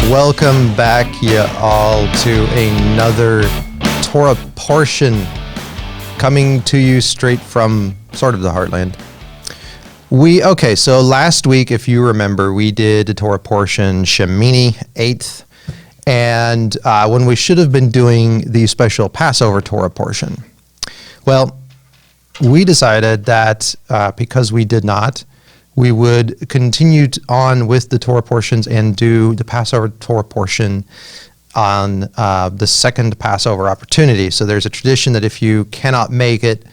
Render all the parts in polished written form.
Welcome back, you all, to another Torah portion coming to you straight from sort of the heartland. So last week, if you remember, we did a Torah portion, Shemini, 8th, and when we should have been doing the special Passover Torah portion. Well, we decided that because we did not, we would continue on with the Torah portions and do the Passover Torah portion on the second Passover opportunity. So there's a tradition that if you cannot make it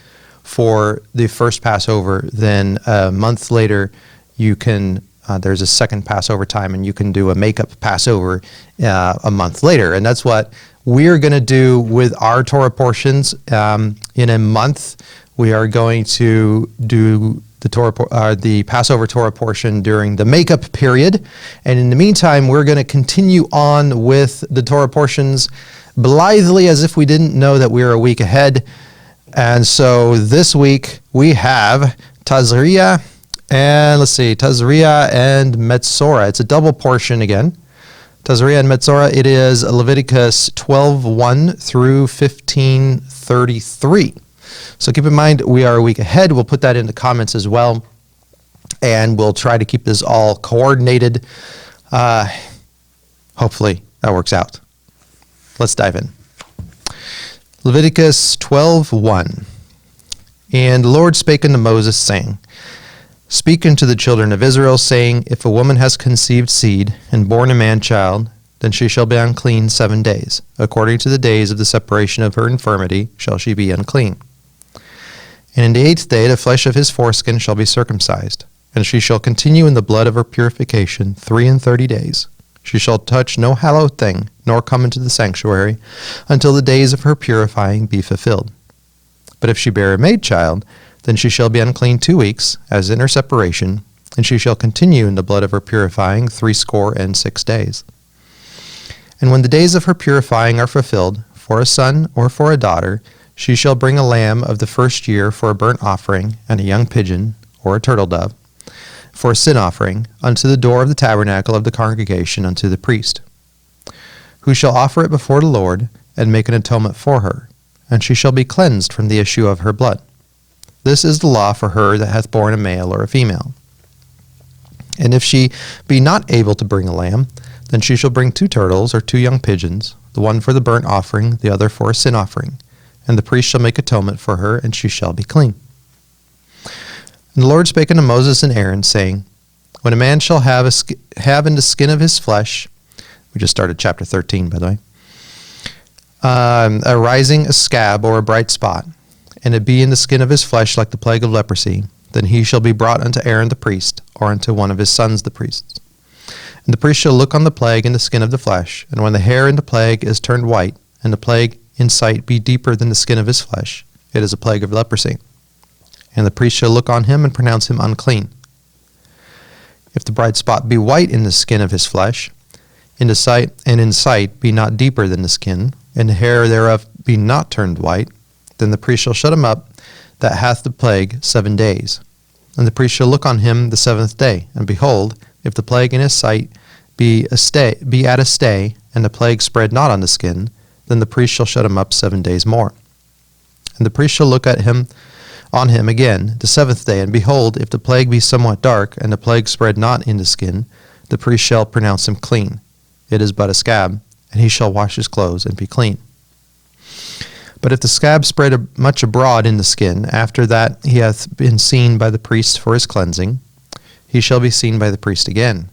for the first Passover, then a month later you can, there's a second Passover time and you can do a makeup Passover a month later. And that's what we're going to do with our Torah portions. In a month, we are going to do the Passover Torah portion during the makeup period. And in the meantime, we're going to continue on with the Torah portions blithely as if we didn't know that we were a week ahead. And so this week we have Tazria and Metzora. It's a double portion again. Tazria and Metzora, it is Leviticus 12:1 through 15:33. So keep in mind, we are a week ahead. We'll put that in the comments as well. And we'll try to keep this all coordinated. Hopefully that works out. Let's dive in. Leviticus 12:1. And the Lord spake unto Moses, saying, Speak unto the children of Israel, saying, If a woman has conceived seed, and born a man-child, then she shall be unclean 7 days. According to the days of the separation of her infirmity shall she be unclean. And in the 8th day the flesh of his foreskin shall be circumcised, and she shall continue in the blood of her purification 33 days. She shall touch no hallowed thing, nor come into the sanctuary, until the days of her purifying be fulfilled. But if she bear a maid child, then she shall be unclean 2 weeks, as in her separation, and she shall continue in the blood of her purifying 66 days. And when the days of her purifying are fulfilled, for a son or for a daughter, she shall bring a lamb of the first year for a burnt offering, and a young pigeon, or a turtle dove, for a sin offering, unto the door of the tabernacle of the congregation unto the priest, who shall offer it before the Lord, and make an atonement for her, and she shall be cleansed from the issue of her blood. This is the law for her that hath borne a male or a female. And if she be not able to bring a lamb, then she shall bring 2 turtles or 2 young pigeons, the one for the burnt offering, the other for a sin offering. And the priest shall make atonement for her, and she shall be clean. And the Lord spake unto Moses and Aaron, saying, When a man shall have in the skin of his flesh, we just started chapter 13, by the way, arising a scab or a bright spot, and it be in the skin of his flesh like the plague of leprosy, then he shall be brought unto Aaron the priest, or unto one of his sons the priests. And the priest shall look on the plague in the skin of the flesh, and when the hair in the plague is turned white, and the plague in sight be deeper than the skin of his flesh, it is a plague of leprosy. And the priest shall look on him and pronounce him unclean. If the bright spot be white in the skin of his flesh, in sight be not deeper than the skin, and the hair thereof be not turned white, then the priest shall shut him up that hath the plague 7 days. And the priest shall look on him the 7th day, and behold, if the plague in his sight be at a stay, and the plague spread not on the skin, then the priest shall shut him up 7 days more. And the priest shall look on him again the 7th day, and behold, if the plague be somewhat dark, and the plague spread not in the skin, the priest shall pronounce him clean. It is but a scab, and he shall wash his clothes and be clean. But if the scab spread much abroad in the skin, after that he hath been seen by the priest for his cleansing, he shall be seen by the priest again.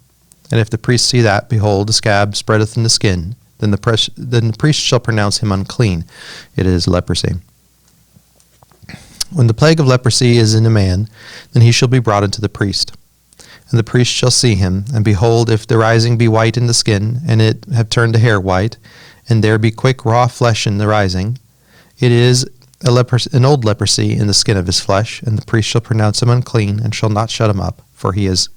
And if the priest see that, behold, the scab spreadeth in the skin, then the priest shall pronounce him unclean. It is leprosy. When the plague of leprosy is in a man, then he shall be brought unto the priest. And the priest shall see him, and behold, if the rising be white in the skin, and it have turned the hair white, and there be quick raw flesh in the rising, it is an old leprosy in the skin of his flesh, and the priest shall pronounce him unclean, and shall not shut him up, for he is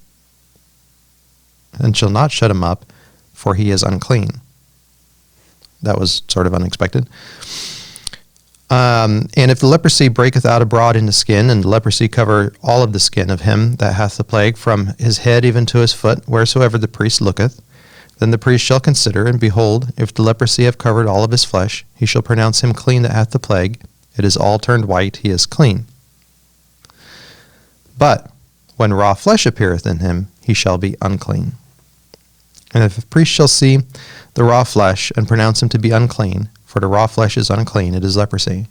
unclean. That was sort of unexpected. And if the leprosy breaketh out abroad in the skin, and the leprosy cover all of the skin of him that hath the plague, from his head even to his foot, wheresoever the priest looketh, Then the priest shall consider, and behold, if the leprosy have covered all of his flesh, he shall pronounce him clean that hath the plague. It is all turned white, he is clean. But when raw flesh appeareth in him, he shall be unclean. And if the priest shall see the raw flesh, and pronounce him to be unclean, for the raw flesh is unclean, it is leprosy.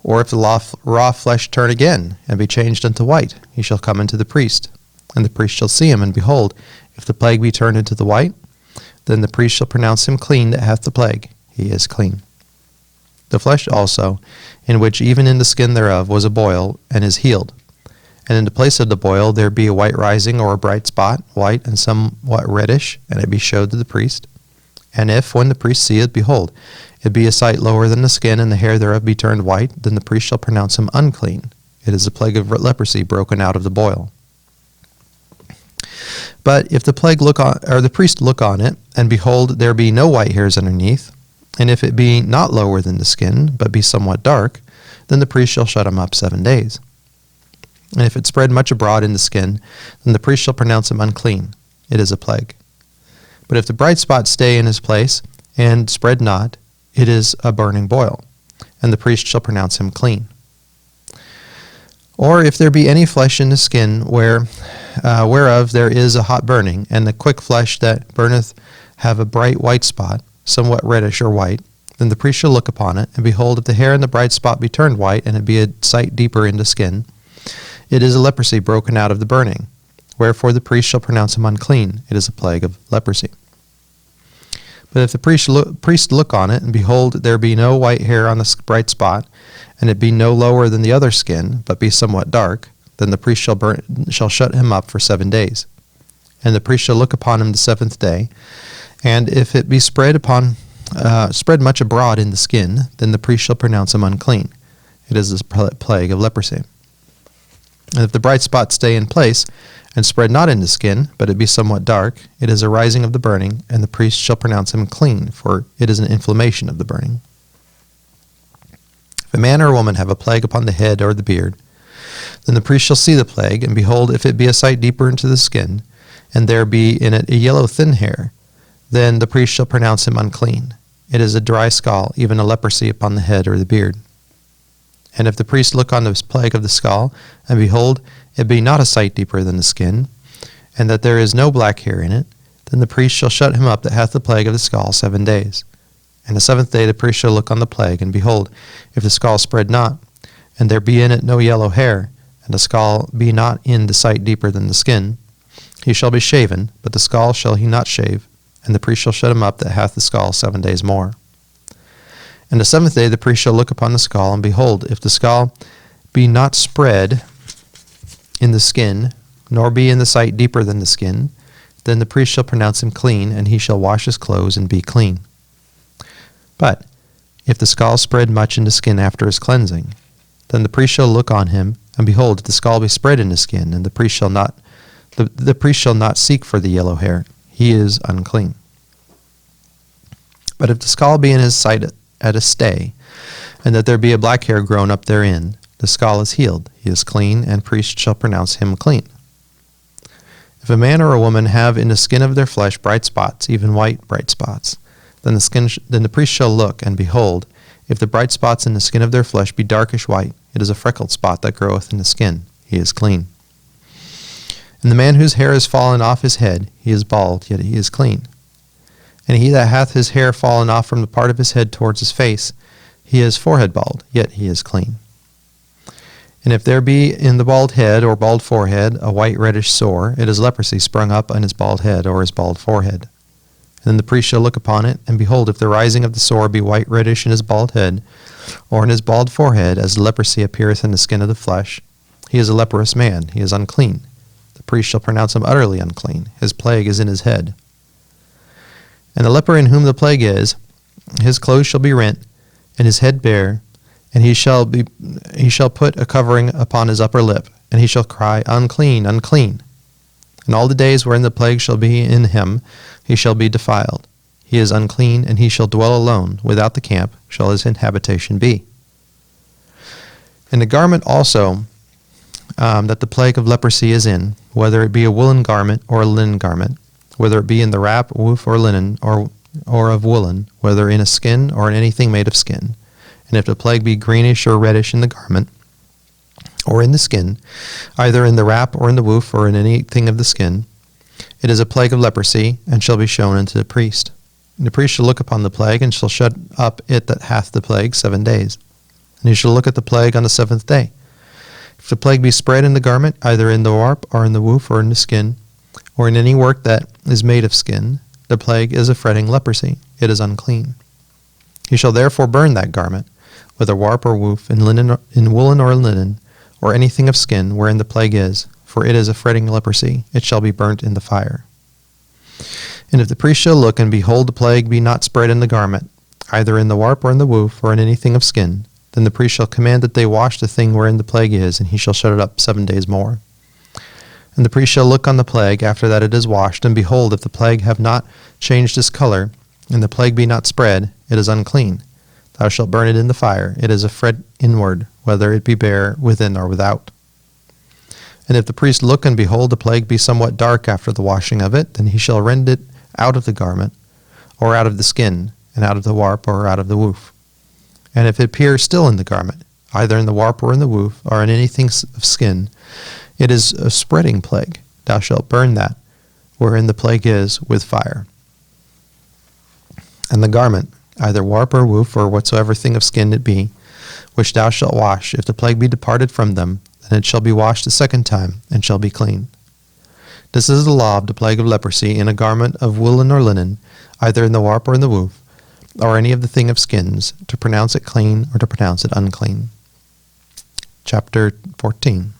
Or if the raw flesh turn again, and be changed unto white, he shall come unto the priest. And the priest shall see him, and behold, if the plague be turned into the white, then the priest shall pronounce him clean that hath the plague. He is clean. The flesh also, in which even in the skin thereof was a boil, and is healed. And in the place of the boil there be a white rising, or a bright spot, white and somewhat reddish, and it be showed to the priest. And if, when the priest seeth, behold, it be a sight lower than the skin, and the hair thereof be turned white, then the priest shall pronounce him unclean. It is the plague of leprosy broken out of the boil. But if the priest look on it, and behold, there be no white hairs underneath, and if it be not lower than the skin, but be somewhat dark, then the priest shall shut him up 7 days. And if it spread much abroad in the skin, then the priest shall pronounce him unclean. It is a plague. But if the bright spot stay in his place, and spread not, it is a burning boil, and the priest shall pronounce him clean. Or if there be any flesh in the skin whereof there is a hot burning, and the quick flesh that burneth have a bright white spot, somewhat reddish or white, then the priest shall look upon it, and behold, if the hair in the bright spot be turned white, and it be a sight deeper in the skin, it is a leprosy broken out of the burning. Wherefore the priest shall pronounce him unclean. It is a plague of leprosy. But if the priest look on it, and behold, there be no white hair on the bright spot, and it be no lower than the other skin, but be somewhat dark, then the priest shall shut him up for 7 days. And the priest shall look upon him the 7th day, and if it be spread much abroad in the skin, then the priest shall pronounce him unclean. It is the plague of leprosy. And if the bright spot stay in place, and spread not in the skin, but it be somewhat dark, it is a rising of the burning, and the priest shall pronounce him clean, for it is an inflammation of the burning. If a man or a woman have a plague upon the head or the beard, then the priest shall see the plague, and behold, if it be a sight deeper into the skin, and there be in it a yellow thin hair, then the priest shall pronounce him unclean. It is a dry scall, even a leprosy upon the head or the beard. And if the priest look on the plague of the skull, and behold, it be not a sight deeper than the skin, and that there is no black hair in it, then the priest shall shut him up that hath the plague of the skull 7 days. And the 7th day the priest shall look on the plague, and behold, if the skull spread not, and there be in it no yellow hair, and the skull be not in the sight deeper than the skin, he shall be shaven, but the skull shall he not shave, and the priest shall shut him up that hath the skull 7 days more. And the 7th day the priest shall look upon the skull, and behold, if the skull be not spread in the skin, nor be in the sight deeper than the skin, then the priest shall pronounce him clean, and he shall wash his clothes and be clean. But if the skull spread much in the skin after his cleansing, then the priest shall look on him, and behold, if the skull be spread in the skin, and the priest shall not seek for the yellow hair, he is unclean. But if the skull be in his sight at a stay, and that there be a black hair grown up therein, the skull is healed, he is clean, and priest shall pronounce him clean. If a man or a woman have in the skin of their flesh bright spots, even white bright spots, then the priest shall look, and behold, if the bright spots in the skin of their flesh be darkish white, it is a freckled spot that groweth in the skin, he is clean. And the man whose hair is fallen off his head, he is bald, yet he is clean. And he that hath his hair fallen off from the part of his head towards his face, he is forehead bald, yet he is clean. And if there be in the bald head or bald forehead a white reddish sore, it is leprosy sprung up on his bald head or his bald forehead. And then the priest shall look upon it, and behold, if the rising of the sore be white reddish in his bald head, or in his bald forehead, as leprosy appeareth in the skin of the flesh, he is a leprous man, he is unclean. The priest shall pronounce him utterly unclean, his plague is in his head. And the leper in whom the plague is, his clothes shall be rent, and his head bare, and he shall put a covering upon his upper lip, and he shall cry, Unclean, unclean. And all the days wherein the plague shall be in him, he shall be defiled. He is unclean, and he shall dwell alone. Without the camp shall his habitation be. And the garment also that the plague of leprosy is in, whether it be a woolen garment or a linen garment, whether it be in the wrap, woof, or linen, or of woolen, whether in a skin or in anything made of skin. And if the plague be greenish or reddish in the garment, or in the skin, either in the wrap or in the woof or in anything of the skin, it is a plague of leprosy, and shall be shown unto the priest. And the priest shall look upon the plague, and shall shut up it that hath the plague 7 days. And he shall look at the plague on the 7th day. If the plague be spread in the garment, either in the warp, or in the woof, or in the skin, or in any work that is made of skin, the plague is a fretting leprosy. It is unclean. He shall therefore burn that garment, whether warp or woof, in linen, in woolen or linen, or anything of skin, wherein the plague is, for it is a fretting leprosy. It shall be burnt in the fire. And if the priest shall look, and behold, the plague be not spread in the garment, either in the warp or in the woof, or in anything of skin, then the priest shall command that they wash the thing wherein the plague is, and he shall shut it up 7 days more. And the priest shall look on the plague after that it is washed, and behold, if the plague have not changed its color, and the plague be not spread, it is unclean. Thou shalt burn it in the fire. It is a fret inward, whether it be bare within or without. And if the priest look, and behold, the plague be somewhat dark after the washing of it, then he shall rend it out of the garment, or out of the skin, and out of the warp, or out of the woof. And if it appear still in the garment, either in the warp or in the woof, or in anything of skin, it is a spreading plague. Thou shalt burn that, wherein the plague is, with fire. And the garment, either warp or woof, or whatsoever thing of skin it be, which thou shalt wash, if the plague be departed from them, then it shall be washed a 2nd time, and shall be clean. This is the law of the plague of leprosy in a garment of woolen or linen, either in the warp or in the woof, or any of the thing of skins, to pronounce it clean or to pronounce it unclean. Chapter 14.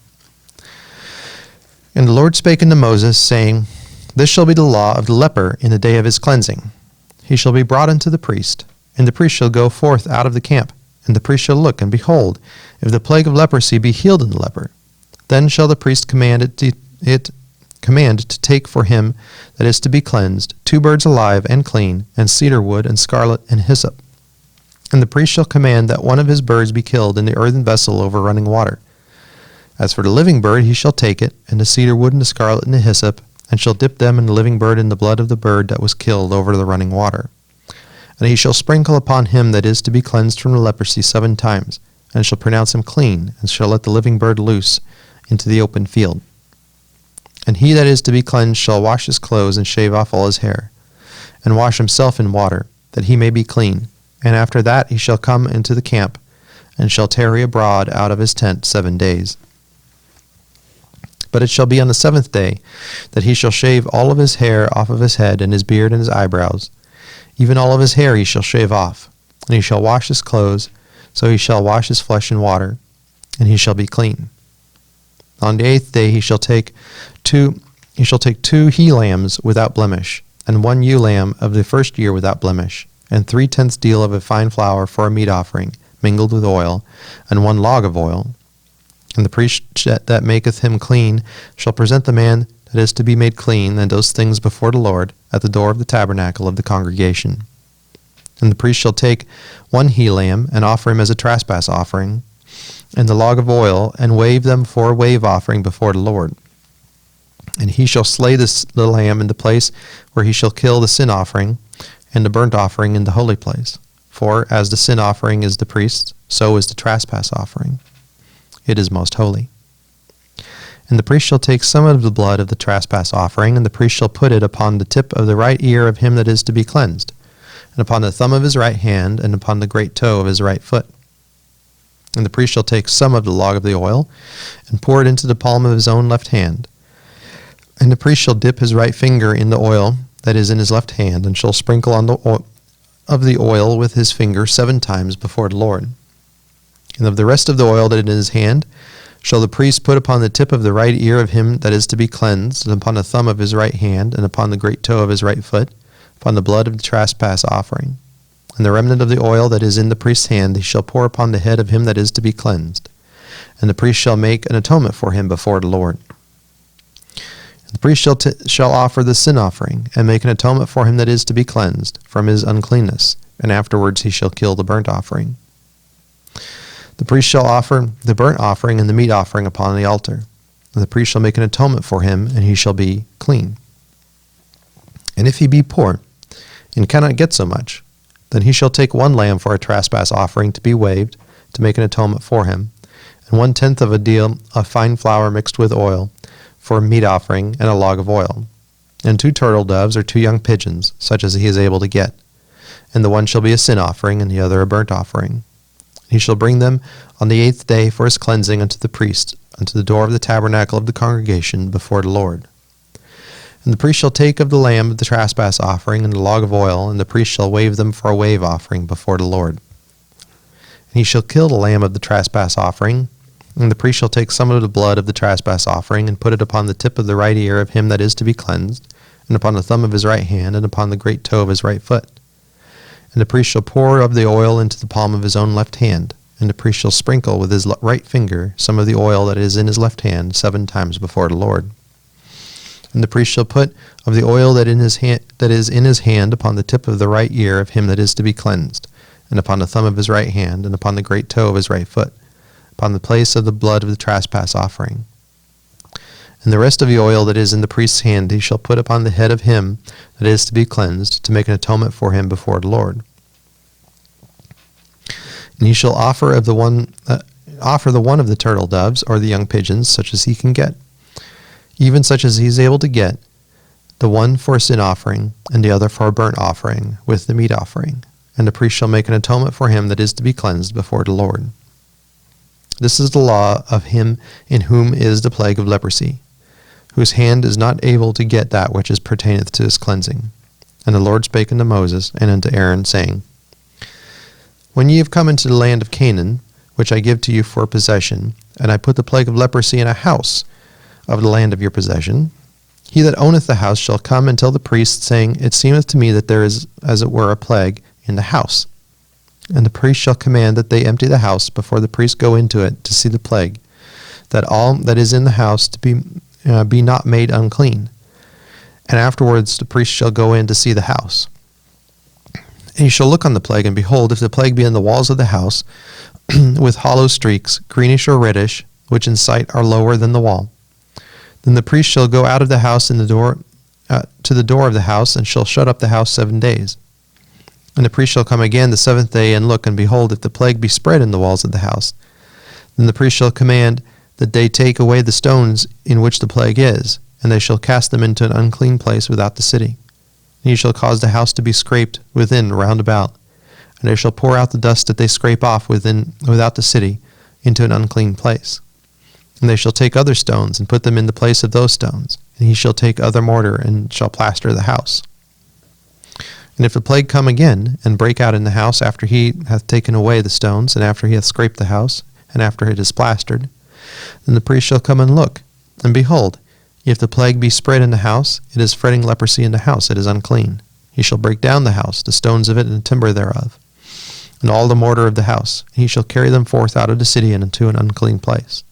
And the Lord spake unto Moses, saying, This shall be the law of the leper in the day of his cleansing. He shall be brought unto the priest, and the priest shall go forth out of the camp, and the priest shall look, and behold, if the plague of leprosy be healed in the leper, then shall the priest command to take for him that is to be cleansed 2 birds alive and clean, and cedar wood, and scarlet, and hyssop. And the priest shall command that one of his birds be killed in the earthen vessel over running water. As for the living bird, he shall take it, and the cedar wood, and the scarlet, and the hyssop, and shall dip them and the living bird in the blood of the bird that was killed over the running water. And he shall sprinkle upon him that is to be cleansed from the leprosy 7 times, and shall pronounce him clean, and shall let the living bird loose into the open field. And he that is to be cleansed shall wash his clothes, and shave off all his hair, and wash himself in water, that he may be clean. And after that he shall come into the camp, and shall tarry abroad out of his tent 7 days. But it shall be on the 7th day that he shall shave all of his hair off of his head, and his beard, and his eyebrows. Even all of his hair he shall shave off. And he shall wash his clothes, so he shall wash his flesh in water, and he shall be clean. On the 8th day he shall take 2 he-lambs without blemish, and 1 ewe lamb of the 1st year without blemish, and 3/10 deal of a fine flour for a meat offering, mingled with oil, and 1 log of oil. And the priest that maketh him clean shall present the man that is to be made clean, and those things before the Lord, at the door of the tabernacle of the congregation. And the priest shall take 1 he-lamb, and offer him as a trespass offering, and the log of oil, and wave them for a wave offering before the Lord. And he shall slay the lamb in the place where he shall kill the sin offering, and the burnt offering in the holy place. For as the sin offering is the priest's, so is the trespass offering. It is most holy. And the priest shall take some of the blood of the trespass offering, and the priest shall put it upon the tip of the right ear of him that is to be cleansed, and upon the thumb of his right hand, and upon the great toe of his right foot. And the priest shall take some of the log of the oil, and pour it into the palm of his own left hand. And the priest shall dip his right finger in the oil that is in his left hand, and shall sprinkle on the oil with his finger 7 times before the Lord. And of the rest of the oil that is in his hand shall the priest put upon the tip of the right ear of him that is to be cleansed, and upon the thumb of his right hand, and upon the great toe of his right foot, upon the blood of the trespass offering. And the remnant of the oil that is in the priest's hand he shall pour upon the head of him that is to be cleansed. And the priest shall make an atonement for him before the Lord. And the priest shall offer the sin offering, and make an atonement for him that is to be cleansed from his uncleanness, and afterwards he shall kill the burnt offering. The priest shall offer the burnt offering and the meat offering upon the altar. And the priest shall make an atonement for him, and he shall be clean. And if he be poor, and cannot get so much, then he shall take 1 lamb for a trespass offering to be waved, to make an atonement for him, and 1/10 of a deal of fine flour mixed with oil, for a meat offering, and a log of oil, and 2 turtle doves or 2 young pigeons, such as he is able to get. And the one shall be a sin offering, and the other a burnt offering. He shall bring them on the 8th day for his cleansing unto the priest, unto the door of the tabernacle of the congregation before the Lord. And the priest shall take of the lamb of the trespass offering and the log of oil, and the priest shall wave them for a wave offering before the Lord. And he shall kill the lamb of the trespass offering, and the priest shall take some of the blood of the trespass offering, and put it upon the tip of the right ear of him that is to be cleansed, and upon the thumb of his right hand, and upon the great toe of his right foot. And the priest shall pour of the oil into the palm of his own left hand, and the priest shall sprinkle with his right finger some of the oil that is in his left hand 7 times before the Lord. And the priest shall put of the oil that is in his hand upon the tip of the right ear of him that is to be cleansed, and upon the thumb of his right hand, and upon the great toe of his right foot, upon the place of the blood of the trespass offering. And the rest of the oil that is in the priest's hand he shall put upon the head of him that is to be cleansed, to make an atonement for him before the Lord. And he shall offer the one of the turtle doves or the young pigeons, such as he can get, even such as he is able to get, the one for a sin offering, and the other for a burnt offering, with the meat offering. And the priest shall make an atonement for him that is to be cleansed before the Lord. This is the law of him in whom is the plague of leprosy, whose hand is not able to get that which is pertaineth to his cleansing. And the Lord spake unto Moses and unto Aaron, saying, When ye have come into the land of Canaan, which I give to you for possession, and I put the plague of leprosy in a house of the land of your possession, he that owneth the house shall come and tell the priest, saying, It seemeth to me that there is, as it were, a plague in the house. And the priest shall command that they empty the house before the priest go into it to see the plague, that all that is in the house to be not made unclean. And afterwards the priest shall go in to see the house. And he shall look on the plague, and behold, if the plague be in the walls of the house, with hollow streaks, greenish or reddish, which in sight are lower than the wall, then the priest shall go out of the house to the door of the house, and shall shut up the house 7 days. And the priest shall come again the 7th day, and look, and behold, if the plague be spread in the walls of the house, then the priest shall command that they take away the stones in which the plague is, and they shall cast them into an unclean place without the city. And he shall cause the house to be scraped within round about, and they shall pour out the dust that they scrape off without the city into an unclean place. And they shall take other stones, and put them in the place of those stones. And he shall take other mortar, and shall plaster the house. And if the plague come again, and break out in the house after he hath taken away the stones, and after he hath scraped the house, and after it is plastered, then the priest shall come and look. And behold, if the plague be spread in the house, it is spreading leprosy in the house, it is unclean. He shall break down the house, the stones of it, and the timber thereof, and all the mortar of the house. And he shall carry them forth out of the city, and into an unclean place.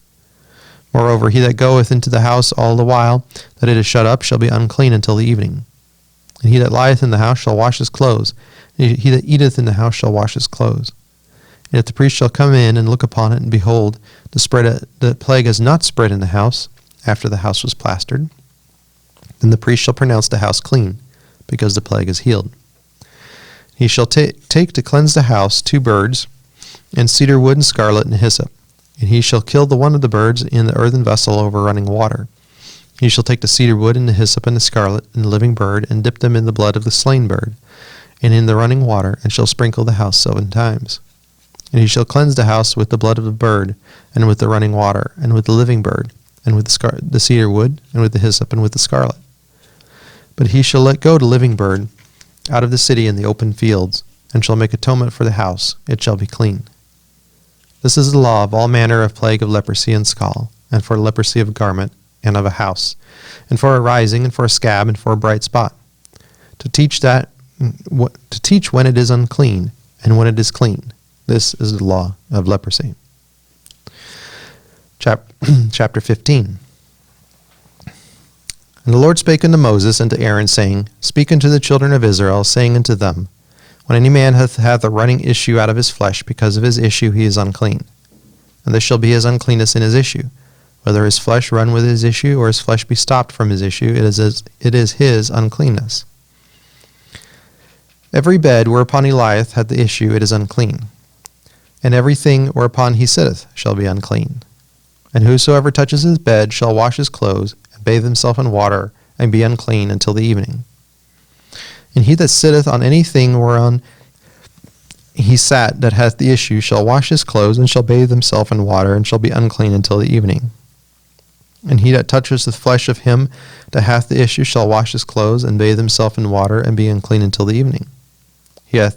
Moreover, he that goeth into the house all the while that it is shut up shall be unclean until the evening. And he that lieth in the house shall wash his clothes, and he that eateth in the house shall wash his clothes. And if the priest shall come in and look upon it, and behold, the plague is not spread in the house, after the house was plastered, then the priest shall pronounce the house clean, because the plague is healed. He shall take to cleanse the house 2 birds, and cedar wood, and scarlet, and hyssop. And he shall kill the one of the birds in the earthen vessel over running water. He shall take the cedar wood, and the hyssop, and the scarlet, and the living bird, and dip them in the blood of the slain bird, and in the running water, and shall sprinkle the house 7 times. And he shall cleanse the house with the blood of the bird, and with the running water, and with the living bird, and with the cedar wood, and with the hyssop, and with the scarlet. But he shall let go the living bird out of the city in the open fields, and shall make atonement for the house, it shall be clean. This is the law of all manner of plague of leprosy and scall, and for leprosy of garment, and of a house, and for a rising, and for a scab, and for a bright spot, to teach when it is unclean, and when it is clean. This is the law of leprosy. Chapter 15. And the Lord spake unto Moses and to Aaron, saying, Speak unto the children of Israel, saying unto them, When any man hath a running issue out of his flesh, because of his issue he is unclean. And this shall be his uncleanness in his issue. Whether his flesh run with his issue, or his flesh be stopped from his issue, it is his uncleanness. Every bed whereupon he lieth hath the issue, it is unclean. And everything whereupon he sitteth shall be unclean. And whosoever touches his bed shall wash his clothes, and bathe himself in water, and be unclean until the evening. And he that sitteth on anything whereon he sat that hath the issue shall wash his clothes, and shall bathe himself in water, and shall be unclean until the evening. And he that touches the flesh of him that hath the issue shall wash his clothes, and bathe himself in water, and be unclean until the evening. He that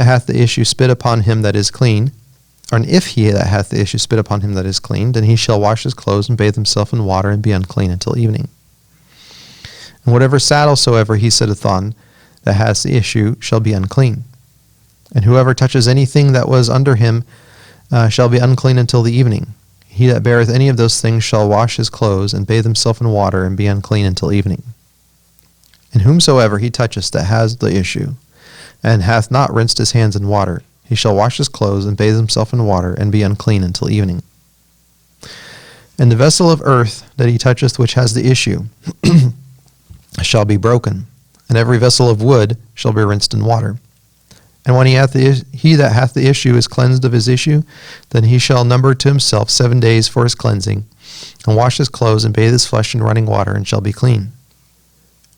hath the issue spit upon him that is clean, and if he that hath the issue spit upon him that is clean, then he shall wash his clothes, and bathe himself in water, and be unclean until evening. And whatever saddle soever he sitteth on that has the issue shall be unclean. And whoever touches anything that was under him shall be unclean until the evening. He that beareth any of those things shall wash his clothes, and bathe himself in water, and be unclean until evening. And whomsoever he toucheth that has the issue, and hath not rinsed his hands in water, he shall wash his clothes, and bathe himself in water, and be unclean until evening. And the vessel of earth that he toucheth which has the issue shall be broken, and every vessel of wood shall be rinsed in water. And when he that hath the issue is cleansed of his issue, then he shall number to himself 7 days for his cleansing, and wash his clothes, and bathe his flesh in running water, and shall be clean.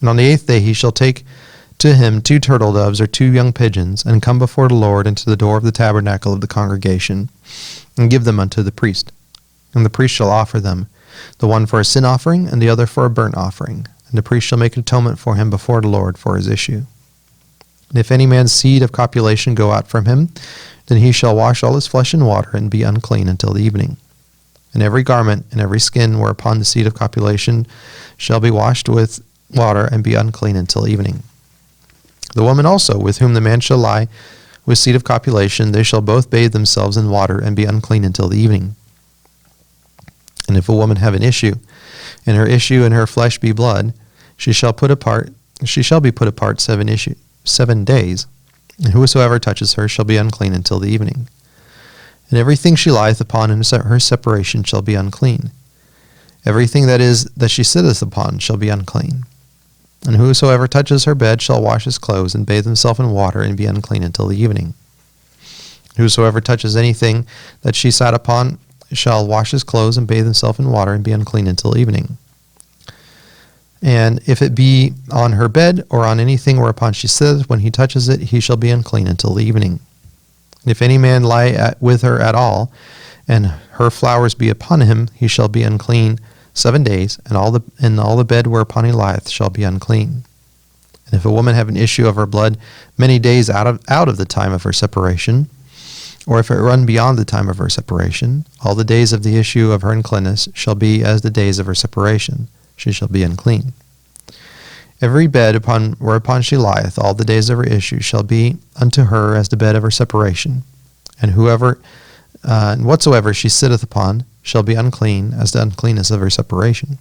And on the 8th day he shall take to him 2 turtle doves or 2 young pigeons, and come before the Lord into the door of the tabernacle of the congregation, and give them unto the priest. And the priest shall offer them, the one for a sin offering, and the other for a burnt offering. And the priest shall make atonement for him before the Lord for his issue. And if any man's seed of copulation go out from him, then he shall wash all his flesh in water, and be unclean until the evening. And every garment and every skin whereupon the seed of copulation shall be washed with water, and be unclean until evening. The woman also, with whom the man shall lie with seed of copulation, they shall both bathe themselves in water, and be unclean until the evening. And if a woman have an issue, and her issue and her flesh be blood, she shall be put apart 7 days, and whosoever touches her shall be unclean until the evening. And everything she lieth upon in her separation shall be unclean. Everything that she sitteth upon shall be unclean. And whosoever touches her bed shall wash his clothes, and bathe himself in water, and be unclean until the evening. Whosoever touches anything that she sat upon shall wash his clothes, and bathe himself in water, and be unclean until evening. And if it be on her bed, or on anything whereupon she sitteth, when he touches it, he shall be unclean until the evening. And if any man lie with her at all, and her flowers be upon him, he shall be unclean 7 days, and all the bed whereupon he lieth shall be unclean. And if a woman have an issue of her blood many days out of the time of her separation, or if it run beyond the time of her separation, all the days of the issue of her uncleanness shall be as the days of her separation. She shall be unclean. Every bed whereupon she lieth all the days of her issue shall be unto her as the bed of her separation, and whatsoever she sitteth upon shall be unclean as the uncleanness of her separation.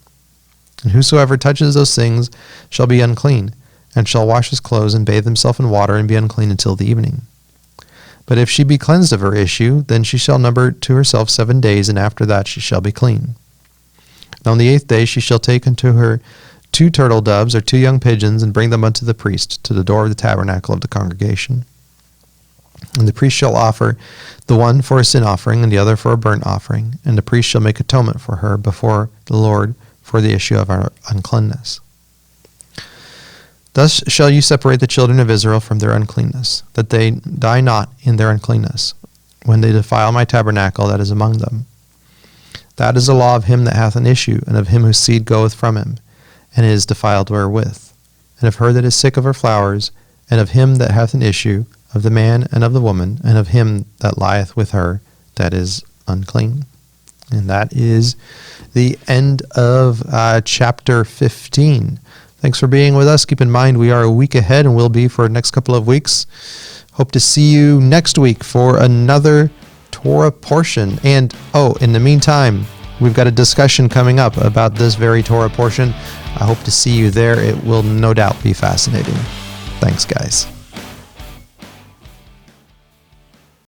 And whosoever touches those things shall be unclean, and shall wash his clothes, and bathe himself in water, and be unclean until the evening. But if she be cleansed of her issue, then she shall number to herself 7 days, and after that she shall be clean. And on the 8th day she shall take unto her 2 turtle doves or 2 young pigeons, and bring them unto the priest to the door of the tabernacle of the congregation. And the priest shall offer the one for a sin offering, and the other for a burnt offering, and the priest shall make atonement for her before the Lord for the issue of her uncleanness. Thus shall you separate the children of Israel from their uncleanness, that they die not in their uncleanness, when they defile my tabernacle that is among them. That is the law of him that hath an issue, and of him whose seed goeth from him, and is defiled wherewith, and of her that is sick of her flowers, and of him that hath an issue, of the man and of the woman, and of him that lieth with her that is unclean. And that is the end of chapter 15. Thanks for being with us. Keep in mind we are a week ahead, and will be for the next couple of weeks. Hope to see you next week for another Torah portion. And in the meantime, we've got a discussion coming up about this very Torah portion. I hope to see you there. It will no doubt be fascinating. Thanks, guys.